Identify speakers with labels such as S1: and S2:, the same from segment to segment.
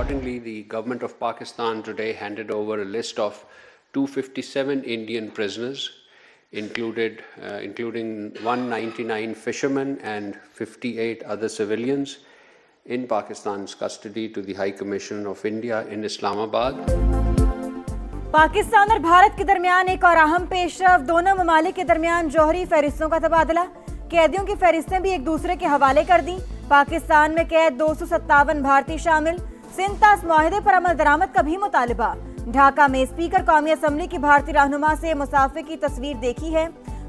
S1: accordingly, the government of Pakistan today handed over a list of 257 Indian prisoners, including 199 fishermen and 58 other civilians in Pakistan's custody to the High Commission of India in Islamabad.
S2: Pakistan और भारत के दरमियान एक और अहम पेशरफ, दोनों ममालिक के दरमियान जौहरी फहरिस्तों का तबादला। कैदियों की फहरिस्तें भी एक दूसरे के हवाले कर दी। पाकिस्तान में कैद 257 भारतीय शामिल। सिंतास मुआहदे पर अमल दरामद का भी मुतालिबा। ढाका में स्पीकर कौमी असम्बली की भारतीय रहनुमा से मुसाफिर की तस्वीर देखी है।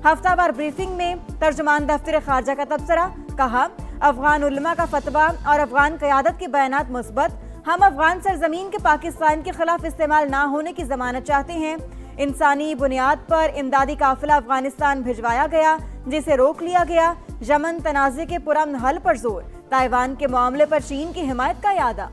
S2: हफ्तावार ब्रीफिंग में तर्जुमान दफ्तर खारजा का तबसरा, कहा अफगान उलमा का फतवा और अफगान क़यादत के बयानात मुस्बत। हम अफगान सरजमीन के पाकिस्तान के खिलाफ इस्तेमाल ना होने की जमानत चाहते हैं। इंसानी बुनियाद पर इमदादी काफिला अफगानिस्तान भिजवाया गया, जिसे रोक लिया गया। यमन तनाज़े के पुरअमन हल पर जोर। ताइवान के मामले पर चीन की हिमायत का यादा।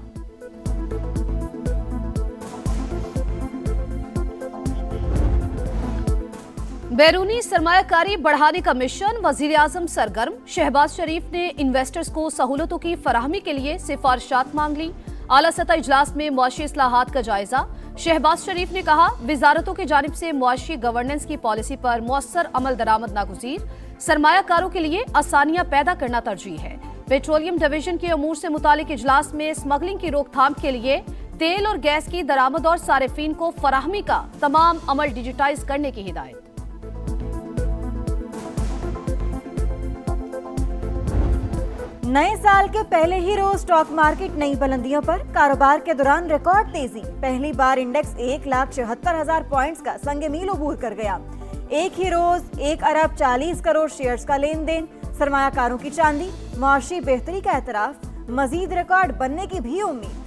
S3: बैरूनी सरमायाकारी बढ़ाने का मिशन, वजीर आजम सरगर्म। शहबाज शरीफ ने इन्वेस्टर्स को सहूलतों की फराहमी के लिए सिफारिशात मांग ली। आला सतह इजलास में मुआशी इस्लाहात का जायजा। शहबाज शरीफ ने कहा विजारतों की जानिब से मुआशी गवर्नेंस की पॉलिसी पर मौसर अमल दरामद नागुज़ीर। सरमायाकारों के लिए आसानियां पैदा करना तरजीह है। पेट्रोलियम डिवीजन के अमूर से मुतालिक इजलास में स्मगलिंग की रोकथाम के लिए तेल और गैस की दरामद और सारिफीन को फराहमी का तमाम अमल डिजिटाइज करने की हिदायत।
S2: नए साल के पहले ही रोज स्टॉक मार्केट नई बुलंदियों पर। कारोबार के दौरान रिकॉर्ड तेजी। पहली बार इंडेक्स 1,76,000 पॉइंट्स का संग मील अबूर कर गया। एक ही रोज 1 अरब 40 करोड़ शेयर्स का लेन देन। सरमायाकारों की चांदी। मुआशी बेहतरी का एतराफ। मजीद रिकॉर्ड बनने की भी उम्मीद।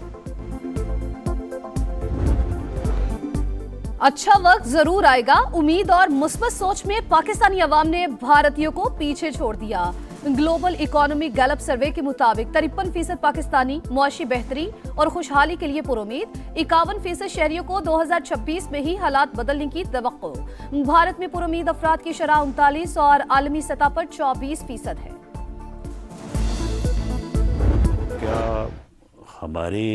S3: अच्छा वक्त जरूर आएगा। उम्मीद और मुस्बत सोच में पाकिस्तानी अवाम ने भारतीयों को पीछे छोड़ दिया। ग्लोबल इकोनॉमी गैलप सर्वे के मुताबिक 53% पाकिस्तानी मुआशी बेहतरी और खुशहाली के लिए पुरुमीद। 51% शहरियों को 2026 में ही हालात बदलने की तवक्को। भारत में पुरुमीद अफराद की शरह 39 और आलमी सतह पर 24% है।
S4: क्या हमारे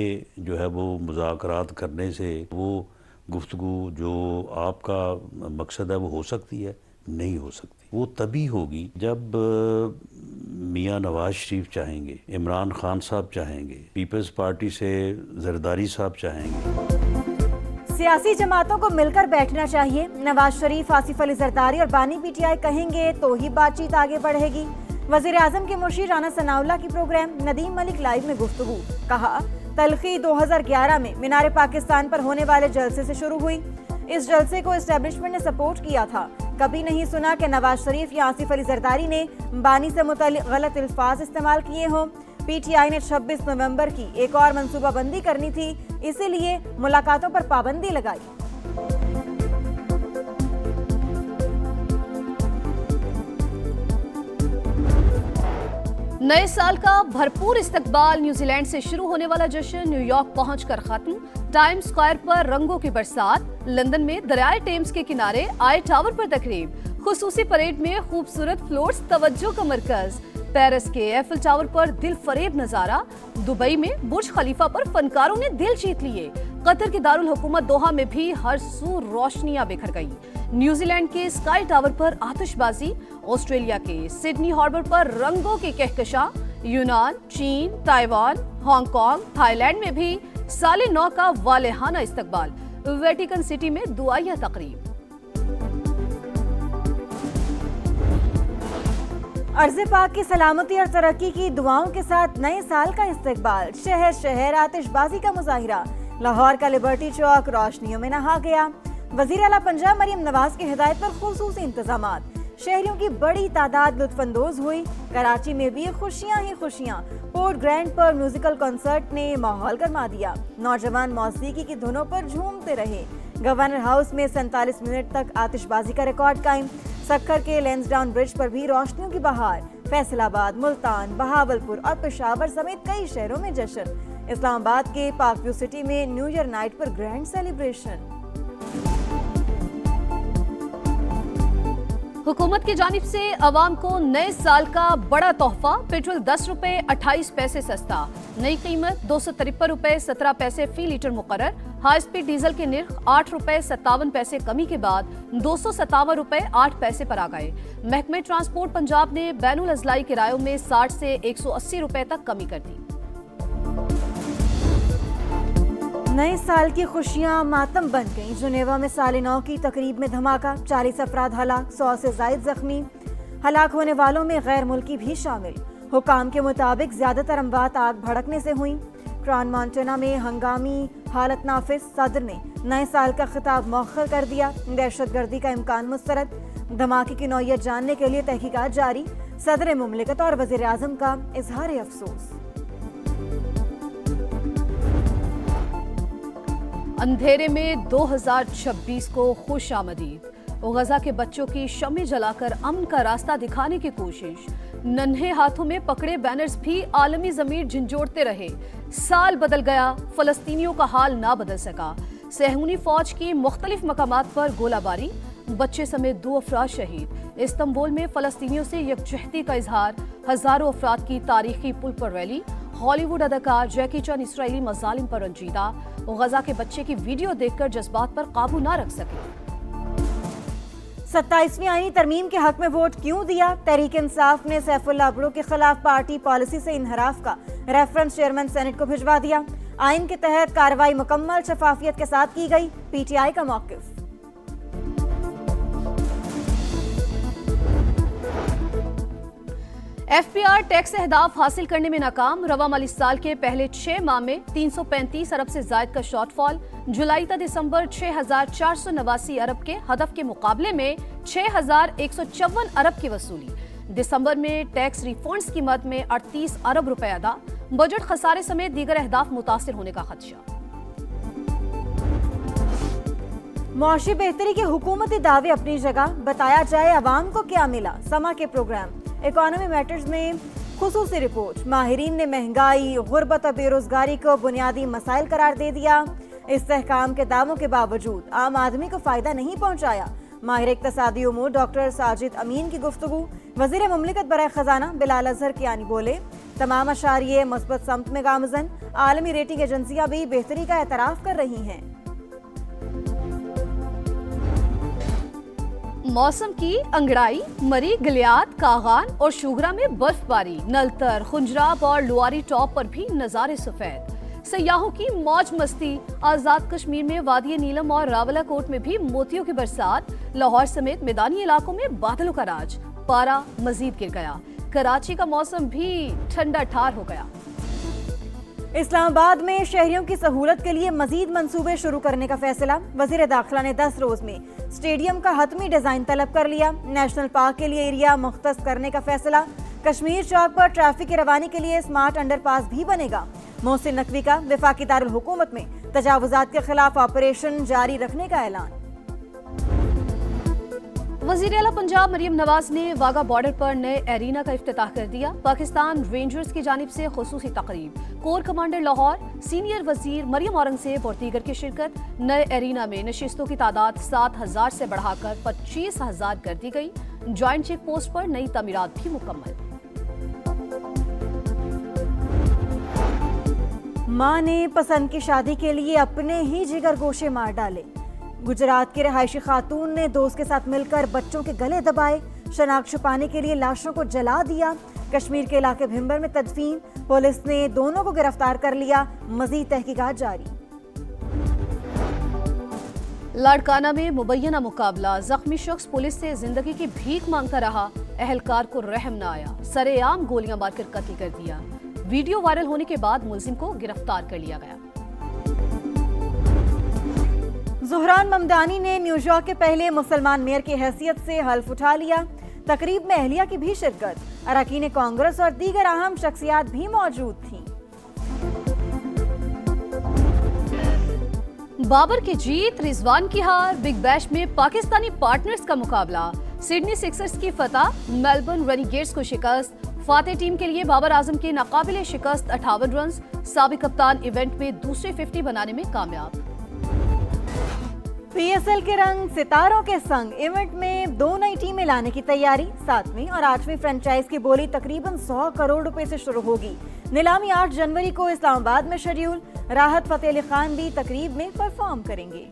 S4: जो है वो मुज़ाकरात करने से वो गुफ्तगू जो आपका मकसद है वो हो सकती है? नहीं हो सकती। वो तभी होगी जब मियां नवाज शरीफ चाहेंगे, इमरान खान साहब चाहेंगे, पीपल्स पार्टी से जरदारी साहब चाहेंगे।
S2: सियासी जमातों को मिलकर बैठना चाहिए। नवाज शरीफ, आसिफ अली जरदारी और बानी पीटीआई कहेंगे तो ही बातचीत आगे बढ़ेगी। वजीर आजम के मुर्शीद राना सनाउल्लाह की प्रोग्राम नदीम मलिक लाइव में गुफ्तगू, कहा तलखी 2011 में मीनार पाकिस्तान पर होने वाले जलसे से शुरू हुई। इस जलसे को एस्टेब्लिशमेंट ने सपोर्ट किया था। कभी नहीं सुना कि नवाज शरीफ या आसिफ अली जरदारी ने बानी से मुताल्लिक गलत अल्फाज इस्तेमाल किए हों। पीटीआई ने 26 नवंबर की एक और मंसूबाबंदी करनी थी, इसीलिए मुलाकातों पर पाबंदी लगाई।
S3: नए साल का भरपूर इस्तकबाल। न्यूजीलैंड से शुरू होने वाला जश्न न्यूयॉर्क पहुंचकर खत्म। टाइम्स स्क्वायर पर रंगों की बरसात। लंदन में दरियाए टेम्स के किनारे आई टावर पर तकरीब। खुसूसी परेड में खूबसूरत फ्लोट्स तवज्जो का मरकज। पेरिस के एफिल टावर पर दिल फरेब नजारा। दुबई में बुर्ज खलीफा पर फनकारों ने दिल जीत लिए। कतर के दारुल हुकूमत दोहा में भी हर सू रोशनियां बिखर गई। न्यूजीलैंड के स्काई टावर पर आतिशबाजी। ऑस्ट्रेलिया के सिडनी हार्बर पर रंगों की कहकशां। यूनान, चीन, ताइवान, हांगकांग, थाईलैंड में भी साले नौ का वालेहाना इस्तकबाल। वेटिकन सिटी में दुआया तकरीब।
S2: अर्ज़ पाक की सलामती और तरक्की की दुआओं के साथ नए साल का इस्तकबाल। शहर शहर आतिशबाजी का मुजाहिरा। लाहौर का लिबर्टी चौक रोशनियों में नहा गया। वज़ीर आला पंजाब मरियम नवाज की हिदायत पर खुसूसी इंतजामात। शहरियों की बड़ी तादाद लुत्फानंदोज हुई। कराची में भी खुशियां ही खुशियां। पोर्ट ग्रैंड पर म्यूजिकल कॉन्सर्ट ने माहौल गरमा दिया। नौजवान मौसीकी की धुनों पर झूमते रहे। गवर्नर हाउस में 47 मिनट तक आतिशबाजी का रिकॉर्ड कायम। सक्खर के लैंसडाउन ब्रिज पर भी रोशनियों की बहार। फैसलाबाद, मुल्तान, बहावलपुर और पेशावर समेत कई शहरों में जश्न। इस्लामाबाद के पार्क व्यू सिटी में न्यू ईयर नाइट पर ग्रैंड सेलिब्रेशन।
S3: हुकूमत की जानिब से अवाम को नए साल का बड़ा तोहफा। पेट्रोल 10 रुपए 28 पैसे सस्ता, नई कीमत 253 रुपए 17 पैसे फी लीटर मुकर्रर। हाई स्पीड डीजल के निर्ख 8 रुपए 57 पैसे कमी के बाद 257 रुपए 8 पैसे पर आ गए। महकमे ट्रांसपोर्ट पंजाब ने बैनुल अजलाई किरायों में 60 से 180 रुपए तक कमी कर दी।
S2: नए साल की खुशियां मातम बन गईं। जुनेवा में साल नौ की तकरीब में धमाका, 40 अफराद हलाक, 100 से जायद जख्मी। हलाक होने वालों में गैर मुल्की भी शामिल। हुकाम के मुताबिक ज्यादातर अमवात आग भड़कने से हुई। क्रॉन मॉन्टेना में हंगामी हालत नाफिज, सदर ने नए साल का खिताब मौखर कर दिया। दहशतगर्दी का इम्कान मुस्तरद, धमाके की नौयत जानने के लिए तहकीकात जारी। सदर मुमलिकत और वजीर आजम का इजहार अफसोस।
S3: अंधेरे में 2026 को खुश आमदीद। गजा के बच्चों की शम्में जलाकर अमन का रास्ता दिखाने की कोशिश। नन्हे हाथों में पकड़े बैनर्स भी आलमी ज़मीर झंझोड़ते रहे। साल बदल गया, फलस्तीनियों का हाल ना बदल सका। सहूनी फौज की मुख्तलिफ मकामात पर गोलाबारी, बच्चे समेत 2 अफराद शहीद। इस्तांबुल में फलस्तीनियों से यकजहती का इजहार, हजारों अफराद की तारीखी पुल पर रैली। हॉलीवुड अदाकार जैकी चैन इसराइली मजालिम पर रंजीदा। गजा के बच्चे की वीडियो देखकर जज्बात पर काबू ना रख सके।
S2: 27वीं आईनी तरमीम के हक में वोट क्यों दिया? तहरीक इंसाफ ने सैफुल्लाह अब्रो के खिलाफ पार्टी पॉलिसी से इनहराफ का रेफरेंस चेयरमैन सेनेट को भिजवा दिया। आइन के तहत कार्रवाई मुकम्मल शफाफियत के साथ की गई। पीटीआई का मौकिफ।
S3: एफपीआर टैक्स अहदाफ हासिल करने में नाकाम। रवा माली साल के पहले 6 माह में 335 अरब से जायद का शॉर्टफॉल। जुलाई तक दिसंबर 6489 अरब के हदफ के मुकाबले में 6154 अरब की वसूली। दिसंबर में टैक्स रिफंड्स की मद में 38 अरब रुपए अदा। बजट खसारे समेत दीगर अहदाफ मुतासिर होने का खदशा।
S2: मुआशी बेहतरी के हुकूमती दावे अपनी जगह, बताया जाए अवाम को क्या मिला। समा के प्रोग्राम इकोनॉमी मैटर्स में खुसूसी रिपोर्ट। माहिरीन ने महंगाई, गुर्बत और बेरोजगारी को बुनियादी मसाइल करार दे दिया। इस्तेहकाम के दावों के बावजूद आम आदमी को फायदा नहीं पहुंचाया। माहिर इक्तसादी उमूर डॉक्टर साजिद अमीन की गुफ्तगू। वजीर मुमलिकत बराए खजाना बिलाल अजहर कियानी बोले, तमाम अशारिये मस्बत समत में गामजन। आलमी रेटिंग एजेंसियां भी बेहतरी का एतराफ कर रही हैं।
S3: मौसम की अंगड़ाई, मरी, गलियात, कागान और शुगरा में बर्फबारी। नलतर, खुंजराब और लुआरी टॉप पर भी नजारे सफेद। सयाहों की मौज मस्ती। आजाद कश्मीर में वादी नीलम और रावलाकोट में भी मोतियों की बरसात। लाहौर समेत मैदानी इलाकों में बादलों का राज। पारा मजीद गिर गया। कराची का मौसम भी ठंडा ठार हो गया।
S2: इस्लामाबाद में शहरियों की सहूलत के लिए मजीद मंसूबे शुरू करने का फैसला। वजीर दाखिला ने 10 रोज में स्टेडियम का हतमी डिजाइन तलब कर लिया। नेशनल पार्क के लिए एरिया मुख्तस करने का फैसला। कश्मीर चौक पर ट्रैफिक की रवानी के लिए स्मार्ट अंडरपास भी बनेगा। मोहसिन नकवी का वफाकी दारुल हुकूमत में तजावुजात के खिलाफ ऑपरेशन जारी रखने का ऐलान।
S3: वज़ीर आला पंजाब मरियम नवाज ने वाघा बॉर्डर पर नए एरिना का इफ्तिताह कर दिया। पाकिस्तान रेंजर्स की जानिब से खुसूसी तकरीब। कोर कमांडर लाहौर, सीनियर वजीर मरियम औरंगजेब और दीगर की शिरकत। नए एरिना में नशिस्तों की तादाद 7000 से बढ़ाकर 25000 कर दी गई। ज्वाइंट चेक पोस्ट पर नई तमीरात भी मुकम्मल।
S2: मां ने पसंद की शादी के लिए अपने ही जिगर गोशे मार डाले। गुजरात की रहायशी खातून ने दोस्त के साथ मिलकर बच्चों के गले दबाए। शनाख्त छुपाने के लिए लाशों को जला दिया। कश्मीर के इलाके भिम्बर में तदफीन। पुलिस ने दोनों को गिरफ्तार कर लिया। मजीद तहकीकात जारी।
S3: लाड़काना में मुबैना मुकाबला। जख्मी शख्स पुलिस से जिंदगी की भीख मांगता रहा। एहलकार को रहम न आया, सरेआम गोलियां मारकर कत्ल कर दिया। वीडियो वायरल होने के बाद मुलजिम को गिरफ्तार कर लिया गया।
S2: ज़ुहरान ममदानी ने न्यूयॉर्क के पहले मुसलमान मेयर की हैसियत से हल्फ उठा लिया। तकरीब में अहलिया की भी शिरकत। अरकान कांग्रेस और दीगर अहम शख्सियात भी मौजूद थीं।
S3: बाबर की जीत, रिजवान की हार। बिग बैश में पाकिस्तानी पार्टनर्स का मुकाबला। सिडनी सिक्सर्स की फतह, मेलबर्न रेनिगेट्स को शिकस्त। फातेह टीम के लिए बाबर आजम के नाकाबिले शिकस्त 58 रन। साबिक कप्तान इवेंट में दूसरे 50 बनाने में कामयाब।
S2: पीएसएल के रंग सितारों के संग इवेंट में 2 नई टीमें लाने की तैयारी। 7वीं और 8वीं फ्रेंचाइज की बोली तकरीबन 100 करोड़ रुपए से शुरू होगी। नीलामी 8 जनवरी को इस्लामाबाद में शेड्यूल। राहत फतेह अली खान भी तकरीब में परफॉर्म करेंगे।